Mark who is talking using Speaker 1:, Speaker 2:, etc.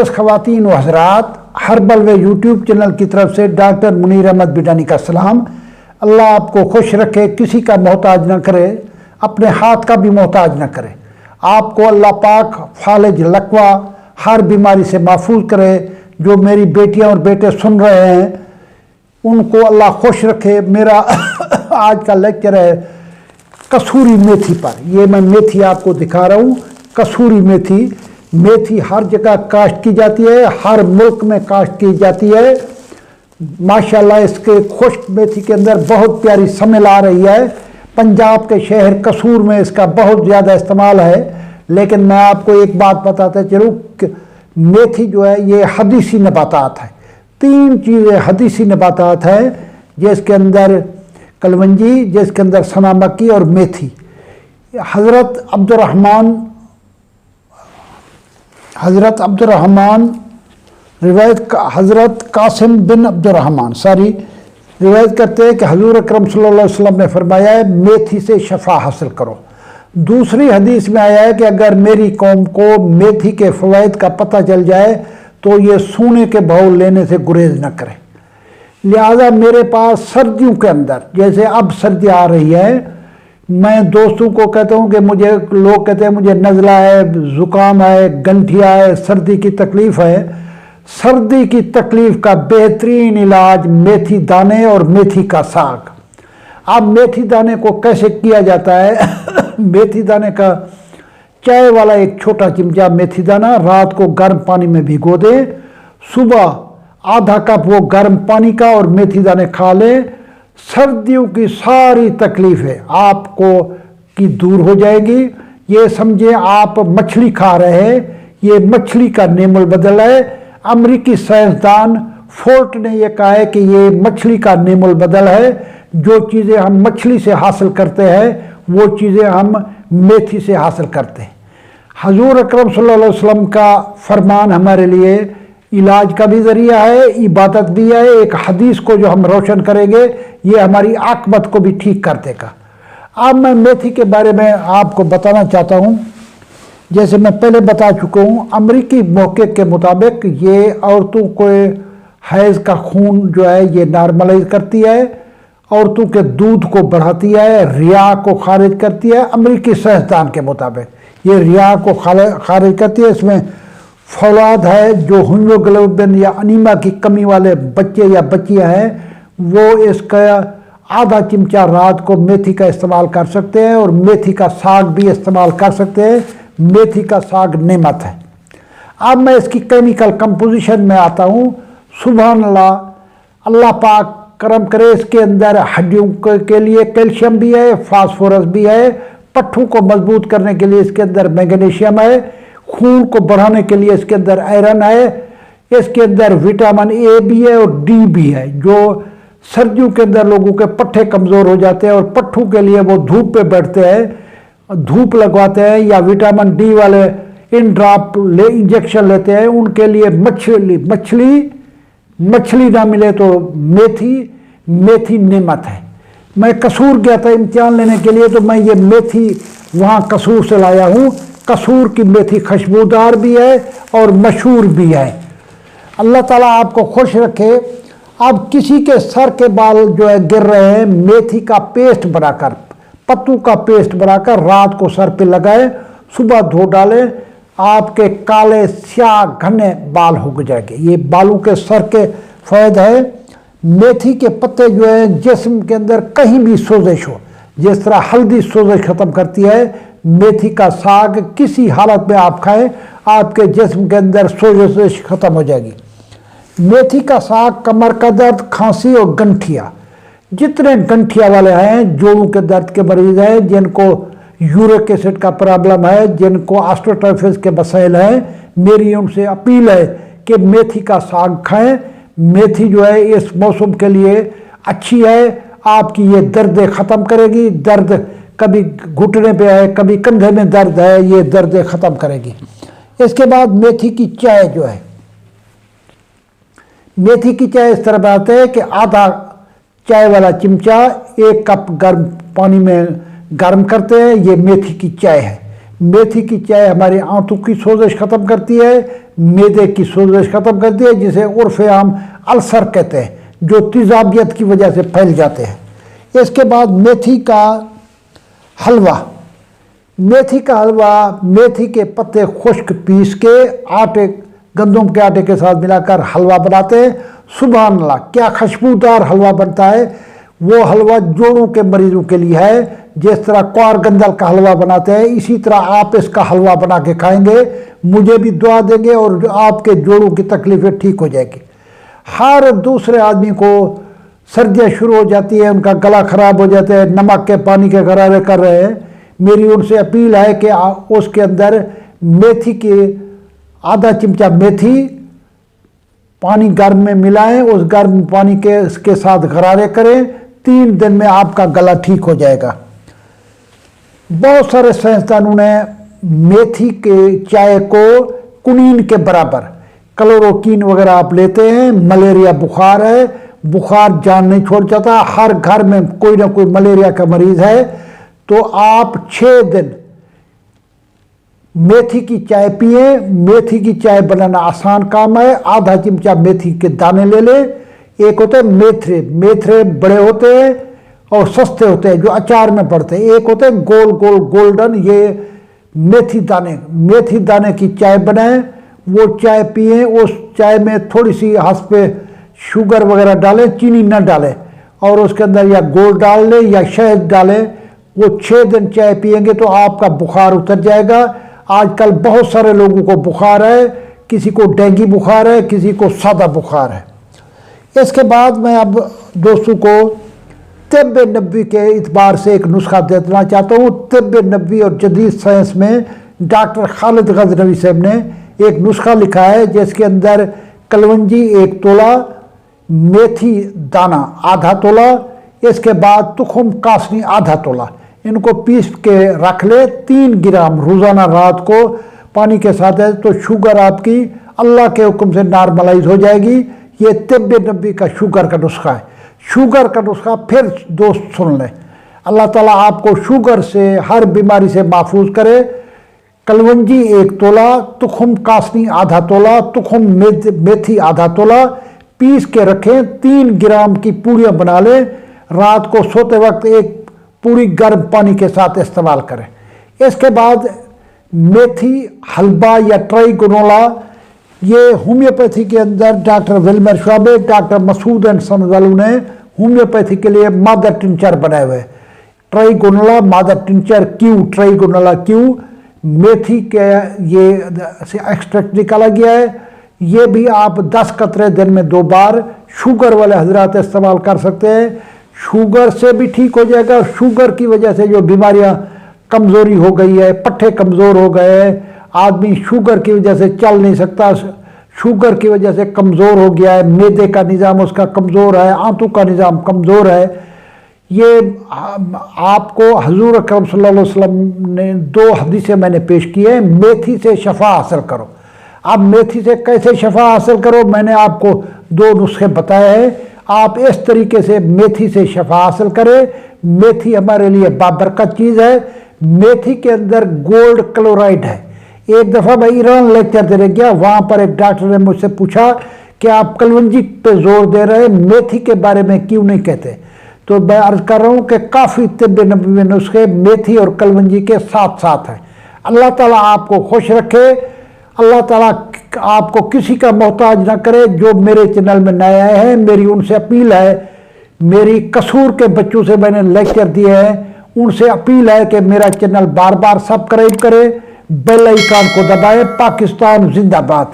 Speaker 1: ख़वातीन व हज़रात, हर्बल वे YouTube channel की तरफ से डॉक्टर मुनीर अहमद बिडानी का सलाम। अल्लाह आपको खुश रखे, किसी का मोहताज न करे, अपने हाथ का भी मोहताज न करे। आपको अल्लाह पाक फालिज लकवा हर बीमारी से महफूज करे। जो मेरी बेटियां और बेटे सुन रहे हैं उनको अल्लाह खुश रखे। मेरा आज का लेक्चर है कसूरी मेथी पर। ये मैं मेथी आपको दिखा रहा हूँ। कसूरी मेथी, मेथी हर जगह काश्त की जाती है, हर मुल्क में काश्त की जाती है। माशाल्लाह इसके खुश्क मेथी के अंदर बहुत प्यारी स्मेल आ रही है। पंजाब के शहर कसूर में इसका बहुत ज़्यादा इस्तेमाल है। लेकिन मैं आपको एक बात बताता चलूँ, मेथी जो है ये हदीसी नबातात है। 3 चीज़ें हदीसी नबातात है, जिसके अंदर कलवंजी, जिसके अंदर सना मक्की और मेथी। हज़रत अब्दुर्रहमान रिवायत हज़रत कासिम बिन अब्दुर्रहमान रिवायत करते हैं कि हजूर अकरम सल्लल्लाहु अलैहि वसल्लम ने फरमाया है मेथी से शफा हासिल करो। दूसरी हदीस में आया है कि अगर मेरी कौम को मेथी के फ़वाइद का पता चल जाए तो ये सोने के भाव लेने से गुरेज न करे। लिहाजा मेरे पास सर्दियों के अंदर, जैसे अब सर्दी आ रही है, मैं दोस्तों को कहता हूँ कि लोग कहते हैं मुझे नज़ला है, ज़ुकाम है, गंठिया है, सर्दी की तकलीफ़ है। सर्दी की तकलीफ़ का बेहतरीन इलाज मेथी दाने और मेथी का साग। अब मेथी दाने को कैसे किया जाता है? मेथी दाने का चाय वाला एक छोटा चिमचा मेथी दाना रात को गर्म पानी में भिगो दे, सुबह आधा कप वो गर्म पानी का और मेथी दाने खा ले। सर्दियों की सारी तकलीफ़ें आपको की दूर हो जाएगी। ये समझे आप मछली खा रहे हैं, ये मछली का नेमुल बदल है। अमेरिकी साइंसदान फोर्ट ने यह कहा है कि ये मछली का नेमुल बदल है। जो चीज़ें हम मछली से हासिल करते हैं वो चीज़ें हम मेथी से हासिल करते हैं। हजूर अकरम सल्लल्लाहु अलैहि वसल्लम का फरमान हमारे लिए इलाज का भी ज़रिया है, इबादत भी है। एक हदीस को जो हम रोशन करेंगे ये हमारी आक़िबत को भी ठीक कर देगा। अब मैं मेथी के बारे में आपको बताना चाहता हूँ। जैसे मैं पहले बता चुका हूँ, अमरीकी महक़क़ के मुताबिक ये औरतों को हैज़ का खून जो है ये नॉर्मलाइज करती है, औरतों के दूध को बढ़ाती है, रिया को खारिज करती है। अमरीकी साइंसदान के मुताबिक ये रिया को खारिज करती है। इसमें फौलाद है, जो हीमोग्लोबिन या अनीमा की कमी वाले बच्चे या बच्चियाँ हैं वो इसका आधा चिमचा रात को मेथी का इस्तेमाल कर सकते हैं और मेथी का साग भी इस्तेमाल कर सकते हैं। मेथी का साग नेमत है। अब मैं इसकी केमिकल कंपोजिशन में आता हूँ। सुभान अल्लाह, अल्लाह पाक करम करे। इसके अंदर हड्डियों के लिए कैल्शियम भी है, फास्फोरस भी है, पट्ठों को मजबूत करने के लिए इसके अंदर मैग्नीशियम है, खून को बढ़ाने के लिए इसके अंदर आयरन है, इसके अंदर विटामिन ए भी है और डी भी है। जो सर्दियों के अंदर लोगों के पट्ठे कमज़ोर हो जाते हैं और पट्ठों के लिए वो धूप पे बैठते हैं, धूप लगवाते हैं या विटामिन डी वाले इन ड्रॉप इंजेक्शन लेते हैं, उनके लिए मछली ना मिले तो मेथी नेमत है। मैं कसूर गया था इम्तिहान लेने के लिए, तो मैं ये मेथी वहाँ कसूर से लाया हूँ। कसूर की मेथी खुशबूदार भी है और मशहूर भी है। अल्लाह ताला आपको खुश रखे। अब किसी के सर के बाल जो है गिर रहे हैं, मेथी का पेस्ट बनाकर, पत्तों का पेस्ट बनाकर रात को सर पे लगाए, सुबह धो डालें, आपके काले स्याह घने बाल हो जाएंगे। ये बालों के सर के फ़ायदे है। मेथी के पत्ते जो है जिस्म के अंदर कहीं भी सोजिश हो, जिस तरह हल्दी सोजिश ख़त्म करती है, मेथी का साग किसी हालत में आप खाएं, आपके जिस्म के अंदर सोजिश ख़त्म हो जाएगी। मेथी का साग कमर का दर्द, खांसी और गंठिया, जितने गंठिया वाले हैं, जोड़ों के दर्द के मरीज़ हैं, जिनको यूरिक एसिड का प्रॉब्लम है, जिनको ऑस्टियोआर्थराइटिस के मसाइल हैं, मेरी उनसे अपील है कि मेथी का साग खाएं। मेथी जो है इस मौसम के लिए अच्छी है। आपकी ये दर्द ख़त्म करेगी। दर्द कभी घुटने पे है, कभी कंधे में दर्द है, ये दर्द ख़त्म करेगी। इसके बाद मेथी की चाय जो है, मेथी की चाय इस तरह बनाते हैं कि आधा चाय वाला चिमचा 1 कप गर्म पानी में गर्म करते हैं। ये मेथी की चाय है। मेथी की चाय हमारी आंतों की सोजिश ख़त्म करती है, میدے کی سوزش ختم کرتی ہے، جسے عرف عام السر کہتے ہیں، جو تیزابیت کی وجہ سے پھیل جاتے ہیں۔ اس کے بعد میتھی کا حلوہ۔ میتھی کا حلوہ میتھی کے پتے خشک پیس کے آٹے، گندم کے آٹے کے ساتھ ملا کر حلوہ بناتے ہیں۔ سبحان اللہ، کیا خوشبودار حلوہ بنتا ہے! وہ حلوہ جوڑوں کے مریضوں کے لیے ہے، جس طرح کوار گندل کا حلوہ بناتے ہیں، اسی طرح آپ اس کا حلوہ بنا کے کھائیں گے، مجھے بھی دعا دیں گے اور آپ کے جوڑوں کی تکلیفیں ٹھیک ہو جائے گی۔ ہر دوسرے آدمی کو سردیاں شروع ہو جاتی ہیں، ان کا گلا خراب ہو جاتا ہے، نمک کے پانی کے غرارے کر رہے ہیں، میری ان سے اپیل ہے کہ اس کے اندر میتھی کے آدھا چمچہ میتھی پانی گرم میں ملائیں، اس گرم پانی کے اس کے ساتھ غرارے کریں، 3 دن میں آپ کا گلا ٹھیک ہو جائے گا۔ بہت سارے سائنسدانوں نے میتھی کے چائے کو کنین کے برابر، کلوروکین وغیرہ آپ لیتے ہیں، ملیریا بخار ہے، بخار جان نہیں چھوڑ جاتا، ہر گھر میں کوئی نہ کوئی ملیریا کا مریض ہے، تو آپ 6 دن میتھی کی چائے پئیں۔ میتھی کی چائے بنانا آسان کام ہے۔ آدھا چمچہ میتھی کے دانے لے لیں۔ ایک ہوتے ہیں میتھرے، میتھرے بڑے ہوتے ہیں اور سستے ہوتے ہیں جو اچار میں پڑتے ہیں، ایک ہوتے ہیں گول گول گولڈن، یہ میتھی دانے۔ میتھی دانے کی چائے بنائیں، وہ چائے پئیں، اس چائے میں تھوڑی سی ہاتھ پہ شوگر وغیرہ ڈالیں، چینی نہ ڈالیں، اور اس کے اندر یا گول ڈال لیں یا شہد ڈالیں، وہ 6 دن چائے پئیں گے تو آپ کا بخار اتر جائے گا۔ آج کل بہت سارے لوگوں کو بخار ہے، کسی کو ڈینگی بخار ہے، کسی کو سادہ بخار ہے۔ اس کے بعد میں اب دوستوں کو طب نبوی کے اعتبار سے ایک نسخہ دینا چاہتا ہوں۔ طب نبوی اور جدید سائنس میں ڈاکٹر خالد غزنوی صاحب نے ایک نسخہ لکھا ہے، جس کے اندر کلونجی 1 تولہ، میتھی دانہ آدھا تولہ، اس کے بعد تخم کاسنی آدھا تولہ، ان کو پیس کے رکھ لے 3 گرام روزانہ رات کو پانی کے ساتھ ہے، تو شوگر آپ کی اللہ کے حکم سے نارملائز ہو جائے گی۔ یہ طب نبوی کا شوگر کا نسخہ ہے۔ شوگر کا نسخہ پھر دوست سن لیں، اللہ تعالیٰ آپ کو شوگر سے، ہر بیماری سے محفوظ کرے۔ کلونجی 1 تولہ، تخم کاسنی آدھا تولہ، تخم میتھی آدھا تولہ، پیس کے رکھیں، 3 گرام کی پوڑیاں بنا لیں، رات کو سوتے وقت ایک پوری گرم پانی کے ساتھ استعمال کریں۔ اس کے بعد میتھی حلبہ یا ٹرائی گنولا، یہ ہومیوپیتھی کے اندر ڈاکٹر ولمر شعبے، ڈاکٹر مسعود اینڈ سنز والوں نے ہومیوپیتھی کے لیے مادر ٹنچر بنائے ہوئے، ٹرائی گنولا مادر ٹنچر کیو، ٹرائی گنولا کیو، میتھی کے یہ ایکسٹریکٹ نکالا گیا ہے۔ یہ بھی آپ 10 قطرے دن میں 2 بار، شوگر والے حضرات استعمال کر سکتے ہیں، شوگر سے بھی ٹھیک ہو جائے گا۔ شوگر کی وجہ سے جو بیماریاں، کمزوری ہو گئی ہے، پٹھے کمزور ہو گئے ہیں، آدمی شوگر کی وجہ سے چل نہیں سکتا، شوگر کی وجہ سے کمزور ہو گیا ہے، معدے کا نظام اس کا کمزور ہے، آنتوں کا نظام کمزور ہے، یہ آپ کو حضور اکرم صلی اللہ علیہ وسلم نے 2 حدیثیں میں نے پیش کی ہیں، میتھی سے شفا حاصل کرو۔ اب میتھی سے کیسے شفا حاصل کرو، میں نے آپ کو 2 نسخے بتائے ہیں، آپ اس طریقے سے میتھی سے شفا حاصل کریں۔ میتھی ہمارے لیے بابرکت چیز ہے۔ میتھی کے اندر گولڈ کلورائڈ ہے۔ ایک دفعہ میں ایران لیکچر دینے گیا، وہاں پر ایک ڈاکٹر نے مجھ سے پوچھا کہ آپ کلونجی پہ زور دے رہے ہیں، میتھی کے بارے میں کیوں نہیں کہتے؟ تو میں عرض کر رہا ہوں کہ کافی طب نبوی نسخے میتھی اور کلونجی کے ساتھ ساتھ ہیں۔ اللہ تعالیٰ آپ کو خوش رکھے، اللہ تعالیٰ آپ کو کسی کا محتاج نہ کرے۔ جو میرے چینل میں نئے آئے ہیں، میری ان سے اپیل ہے، میری قصور کے بچوں سے میں نے لیکچر دیے ہیں، ان سے اپیل ہے کہ میرا چینل بار بار سبسکرائب کرے، بیل آئیکن کو دبائے۔ پاکستان زندہ باد۔